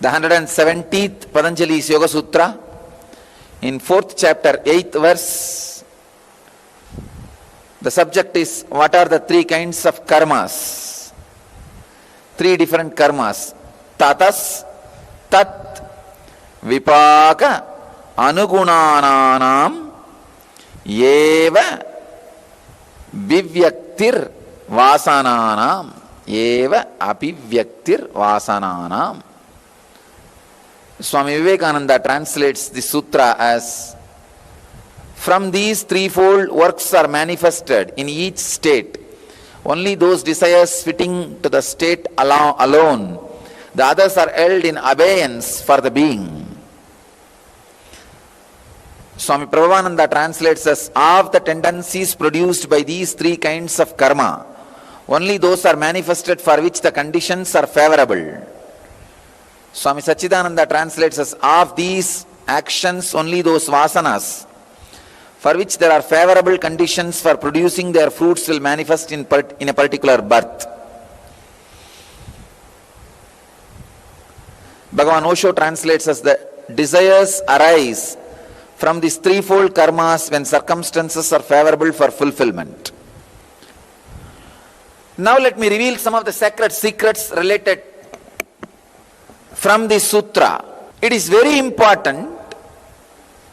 The 170th Patanjali's Yoga Sutra, in 4th chapter, 8th verse, the subject is, what are the three kinds of karmas? Three different karmas. Tatas, tat, vipaka, anugunananam, yeva, vivyaktir, vasananam, yeva, apivyaktir, vasananam. Swami Vivekananda translates the sutra as, from these threefold works are manifested in each state. Only those desires fitting to the state alone. The others are held in abeyance for the being. Swami Prabhupada translates as, of the tendencies produced by these three kinds of karma, only those are manifested for which the conditions are favorable. Swami Sachidananda translates as, of these actions only those vasanas for which there are favorable conditions for producing their fruits will manifest in a particular birth. Bhagavan Osho translates as, the desires arise from these threefold karmas when circumstances are favorable for fulfillment. Now let me reveal some of the sacred secrets related from the sutra. It is very important,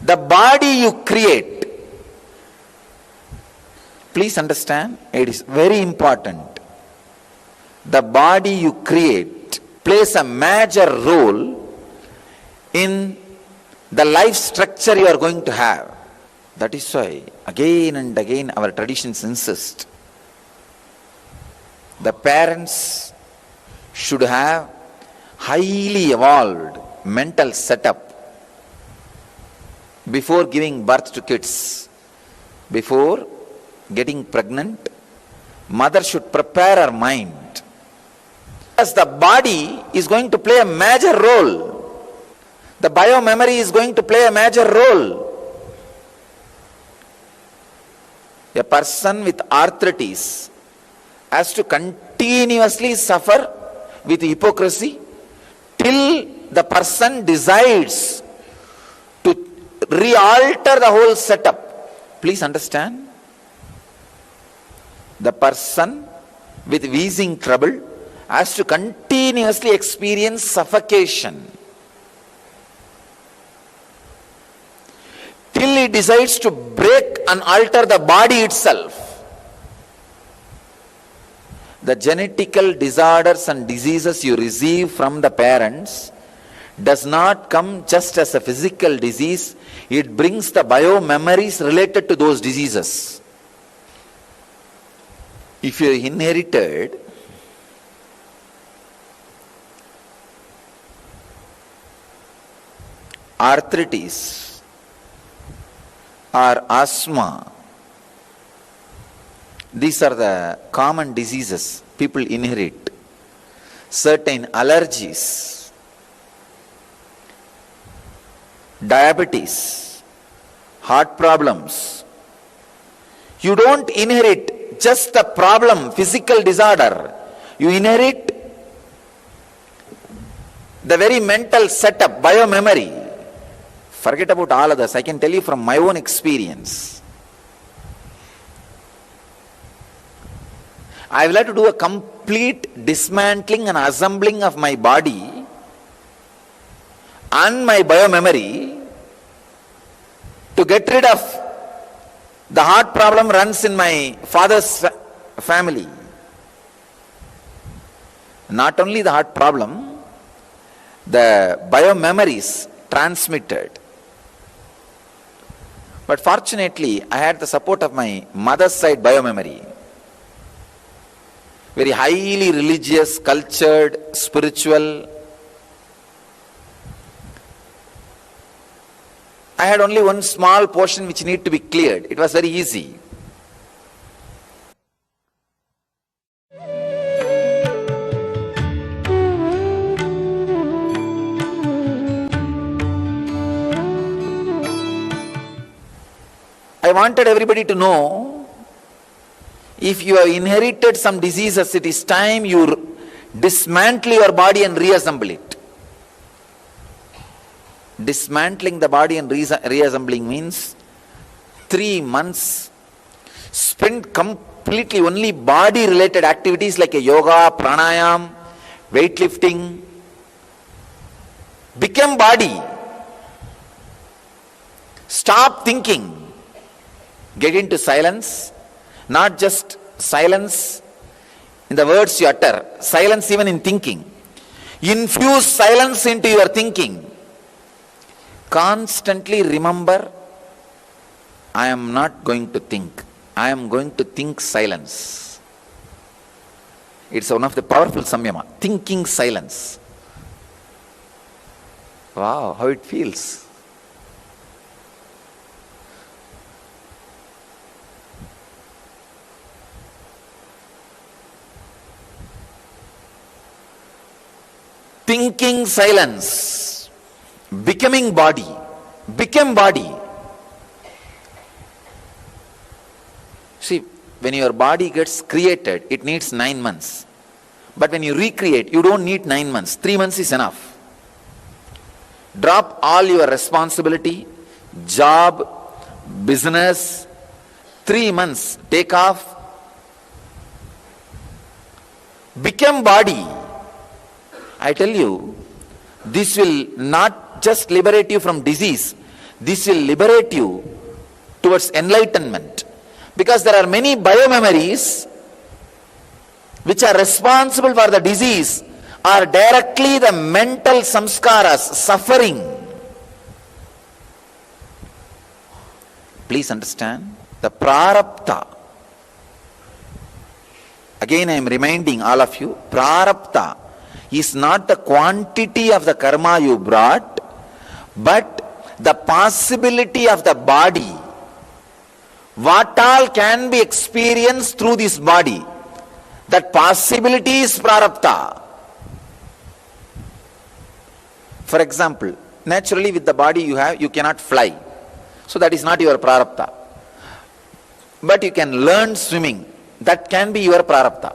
the body you create. Please understand, it is very important. The body you create plays a major role in the life structure you are going to have. That is why again and again our traditions insist, the parents should have highly evolved mental setup before giving birth to kids. Before getting pregnant, mother should prepare her mind, as the body is going to play a major role. The bio-memory is going to play a major role. A person with arthritis has to continuously suffer with hypocrisy till the person decides to re-alter the whole setup. Please understand, the person with wheezing trouble has to continuously experience suffocation till he decides to break and alter the body itself. The genetical disorders and diseases you receive from the parents does not come just as a physical disease, it brings the bio-memories related to those diseases. If you inherited arthritis or asthma, these are the common diseases people inherit. Certain allergies, diabetes, heart problems. You don't inherit just the problem, physical disorder. You inherit the very mental setup, bio-memory. Forget about all others. I can tell you from my own experience. I will have to do a complete dismantling and assembling of my body and my bio-memory to get rid of the heart problem runs in my father's family. Not only the heart problem, the bio-memories transmitted. But fortunately, I had the support of my mother's side bio-memory. Very highly religious, cultured, spiritual. I had only one small portion which needed to be cleared. It was very easy. I wanted everybody to know, if you have inherited some diseases, it is time you dismantle your body and reassemble it. Dismantling the body and reassembling means 3 months spent completely only body related activities like a yoga, pranayam, weightlifting. Become body. Stop thinking. Get into silence. Not just silence in the words you utter, silence even in thinking. Infuse silence into your thinking. Constantly remember, I am not going to think. I am going to think silence. It's one of the powerful samyama. Thinking silence. Wow, how it feels. Thinking silence. Becoming body. Become body. See, when your body gets created, it needs 9 months. But when you recreate, you don't need 9 months. 3 months is enough. Drop all your responsibility, job, business. 3 months. Take off. Become body. I tell you, this will not just liberate you from disease. This will liberate you towards enlightenment. Because there are many biomemories which are responsible for the disease are directly the mental samskaras, suffering. Please understand, the prarabdha. Again I am reminding all of you, prarabdha is not the quantity of the karma you brought, but the possibility of the body. What all can be experienced through this body? That possibility is prarabdha. For example, naturally with the body you have, you cannot fly. So that is not your prarabdha. But you can learn swimming. That can be your prarabdha.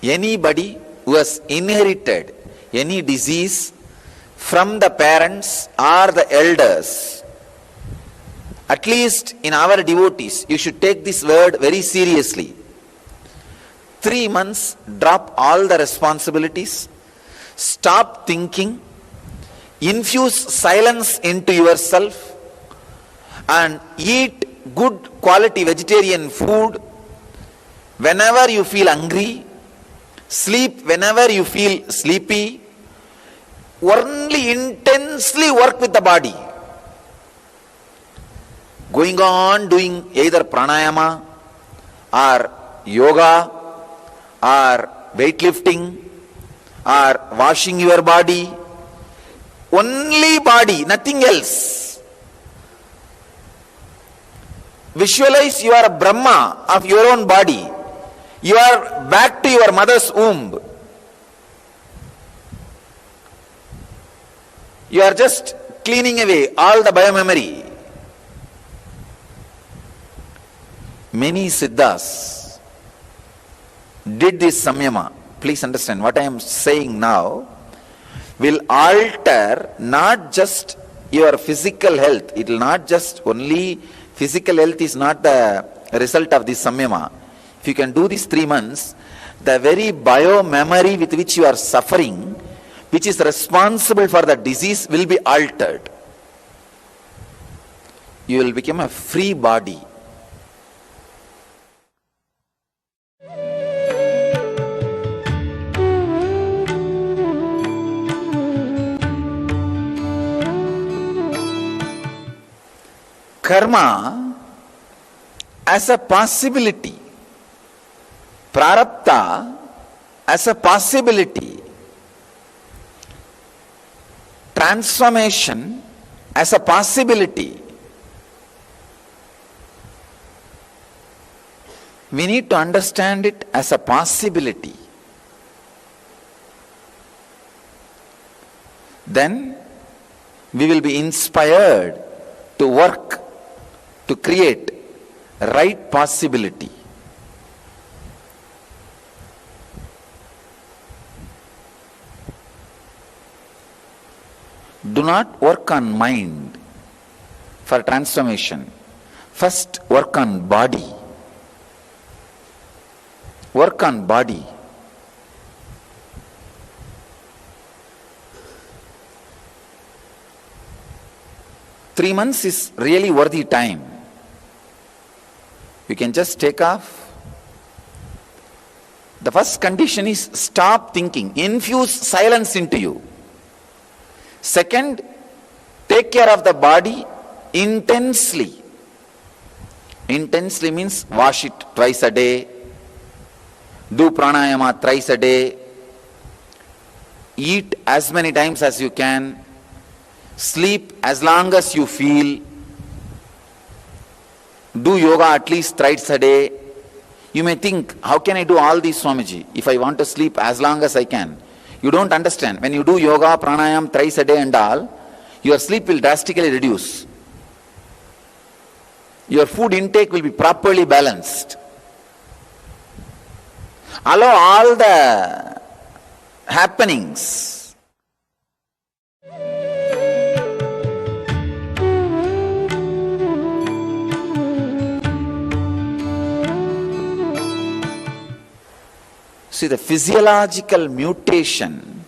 Anybody who has inherited any disease from the parents or the elders, at least in our devotees, you should take this word very seriously. 3 months, drop all the responsibilities, stop thinking, infuse silence into yourself, and eat good quality vegetarian food whenever you feel hungry, sleep whenever you feel sleepy, only intensely work with the body. Going on doing either pranayama or yoga or weightlifting or washing your body. Only body, nothing else. Visualize you are a Brahma of your own body. You are back to your mother's womb. You are just cleaning away all the biomemory. Many siddhas did this samyama. Please understand what I am saying now will alter not just your physical health. It will not just only physical health is not the result of this samyama. If you can do these 3 months, the very bio-memory with which you are suffering, which is responsible for the disease, will be altered. You will become a free body. Karma as a possibility, prarabdha as a possibility, transformation as a possibility. We need to understand it as a possibility. Then we will be inspired to work, to create right possibility. Do not work on mind for transformation. First work on body. Work on body. Three months is really worthy time. You can just take off. The first condition is stop thinking. Infuse silence into you. Second, take care of the body intensely. Intensely means wash it twice a day. Do pranayama thrice a day. Eat as many times as you can. Sleep as long as you feel. Do yoga at least thrice a day. You may think, how can I do all these, Swamiji, if I want to sleep as long as I can? You don't understand. When you do yoga, pranayam thrice a day and all, your sleep will drastically reduce. Your food intake will be properly balanced. Allow all the happenings. See, the physiological mutation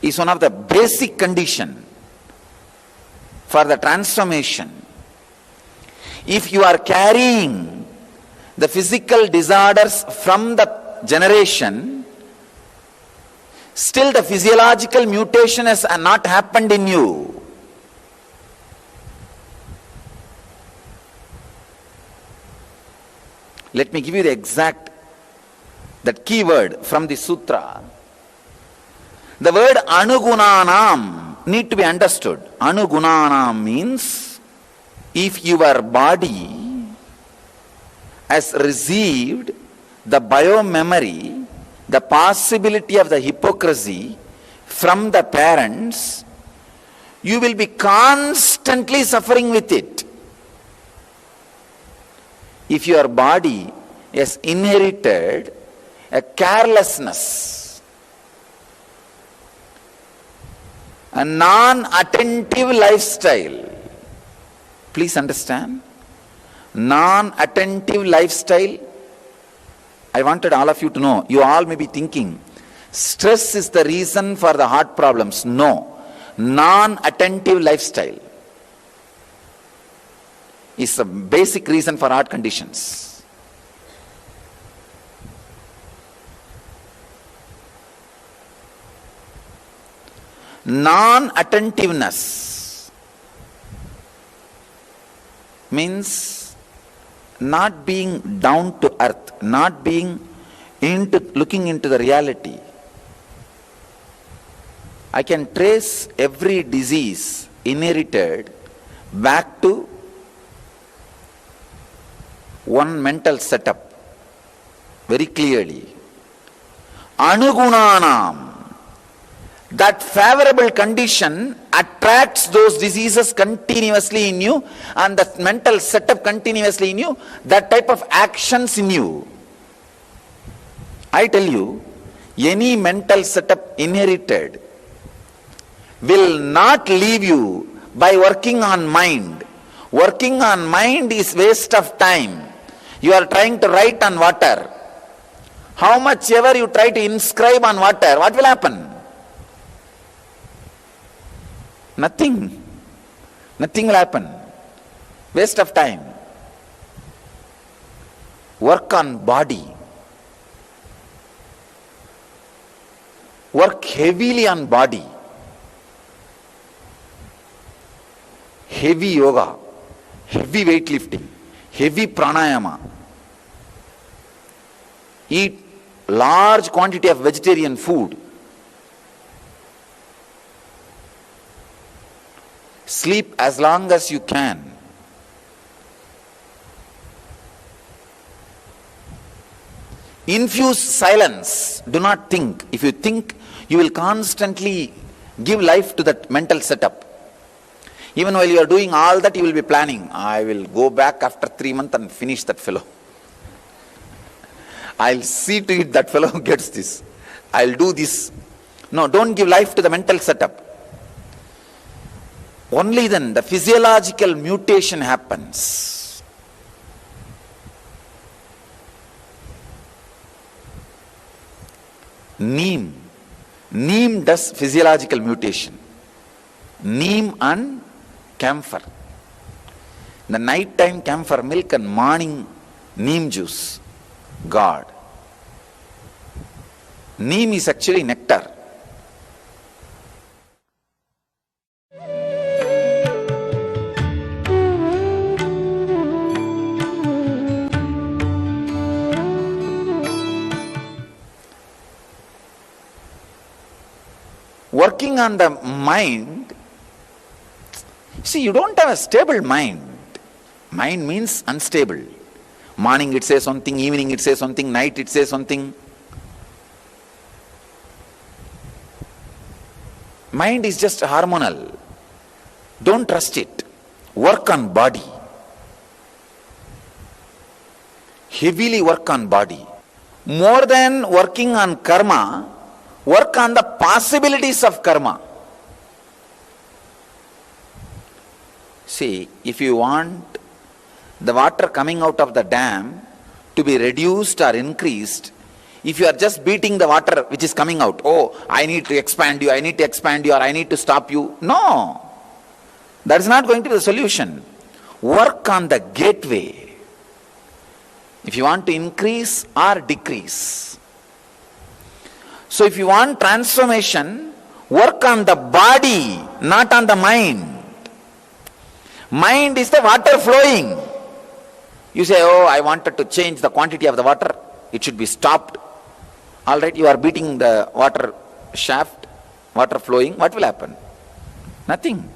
is one of the basic conditions for the transformation. If you are carrying the physical disorders from the generation, still the physiological mutation has not happened in you. Let me give you the exact, that key word from the sutra. The word anugunanam need to be understood. Anugunanam means if your body has received the biomemory, the possibility of the hypocrisy from the parents, you will be constantly suffering with it. If your body has inherited a carelessness, a non-attentive lifestyle. Please understand, non-attentive lifestyle. I wanted all of you to know, you all may be thinking, stress is the reason for the heart problems. No, non-attentive lifestyle is a basic reason for heart conditions. Non-attentiveness means not being down to earth, not being looking into the reality. I can trace every disease inherited back to one mental setup very clearly. Anugunanam. That favorable condition attracts those diseases continuously in you, and that mental setup continuously in you, that type of actions in you. I tell you, any mental setup inherited will not leave you by working on mind. Working on mind is waste of time. You are trying to write on water. How much ever you try to inscribe on water, what will happen? Nothing. Nothing will happen. Waste of time. Work on body. Work heavily on body. Heavy yoga, heavy weightlifting, heavy pranayama. Eat large quantity of vegetarian food. Sleep as long as you can. Infuse silence. Do not think. If you think, you will constantly give life to that mental setup. Even while you are doing all that, you will be planning. I will go back after 3 months and finish that fellow. I'll see to it that fellow gets this. I'll do this. No, don't give life to the mental setup. only then the physiological mutation happens. Neem does physiological mutation. Neem and camphor. The night time camphor milk and morning neem juice. God. Neem is actually nectar. Working on the mind, see, you don't have a stable mind. Mind means unstable. Morning it says something, evening it says something, night it says something. Mind is just hormonal. Don't trust it. Work on body. Heavily work on body. More than working on karma, work on the possibilities of karma. See, if you want the water coming out of the dam to be reduced or increased, if you are just beating the water which is coming out, oh, I need to expand you, I need to expand you, or I need to stop you. No, that is not going to be the solution. Work on the gateway. If you want to increase or decrease. So if you want transformation, work on the body, not on the mind. Mind is the water flowing. You say, oh, I wanted to change the quantity of the water. It should be stopped. All right, you are beating the water shaft, water flowing. What will happen? Nothing.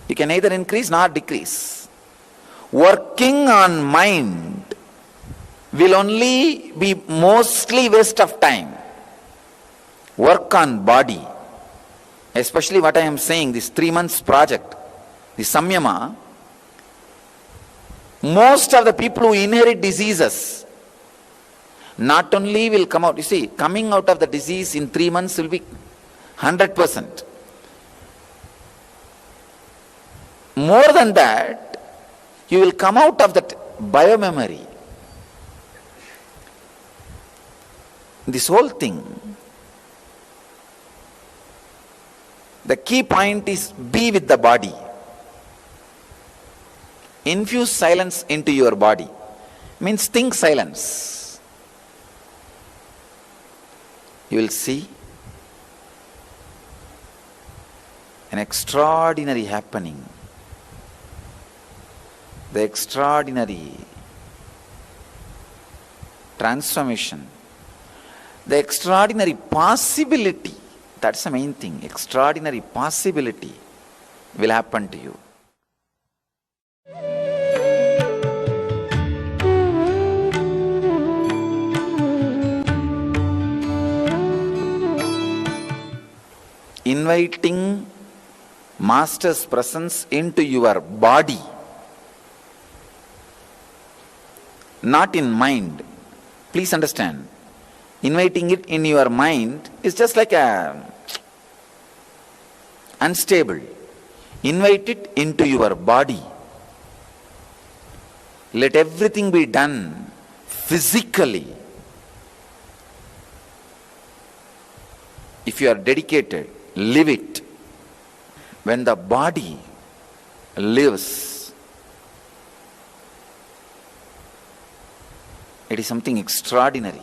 You can neither increase nor decrease. Working on mind will only be mostly waste of time. Work on body. Especially what I am saying, this 3 months project, the samyama, most of the people who inherit diseases not only will come out, you see, coming out of the disease in 3 months will be 100%. More than that, you will come out of that biomemory. This whole thing, the key point is be with the body. Infuse silence into your body. Means think silence. You will see an extraordinary happening. The extraordinary transformation. The extraordinary possibility. That's the main thing. Extraordinary possibility will happen to you. Inviting Master's presence into your body, not in mind. Please understand. Inviting it in your mind is just like a unstable. Invite it into your body. Let everything be done physically. If you are dedicated, live it. When the body lives, it is something extraordinary.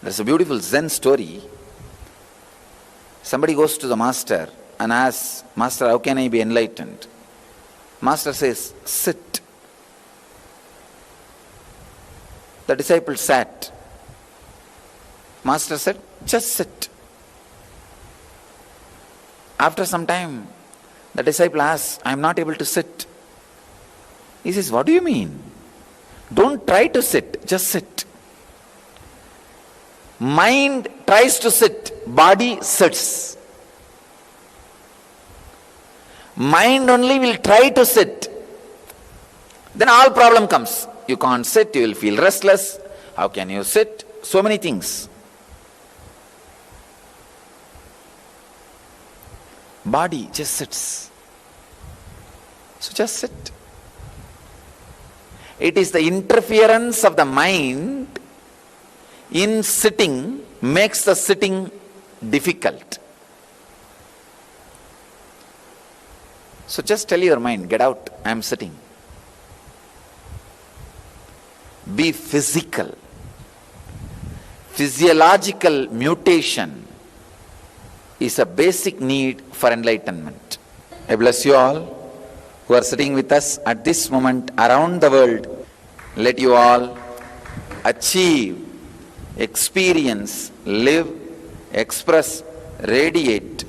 There's a beautiful Zen story. Somebody goes to the master and asks, Master, how can I be enlightened? Master says, sit. The disciple sat. Master said, just sit. After some time, the disciple asks, I am not able to sit. He says, what do you mean? Don't try to sit, just sit. Mind tries to sit, body sits. Mind only will try to sit. Then all problem comes. You can't sit, you will feel restless. How can you sit? So many things. Body just sits. So just sit. It is the interference of the mind in sitting makes the sitting difficult. So just tell your mind, get out, I am sitting. Be physical. Physiological mutation is a basic need for enlightenment. I bless you all who are sitting with us at this moment around the world. Let you all achieve, experience, live, express, radiate,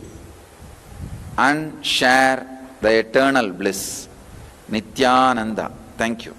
and share the eternal bliss. Nityananda. Thank you.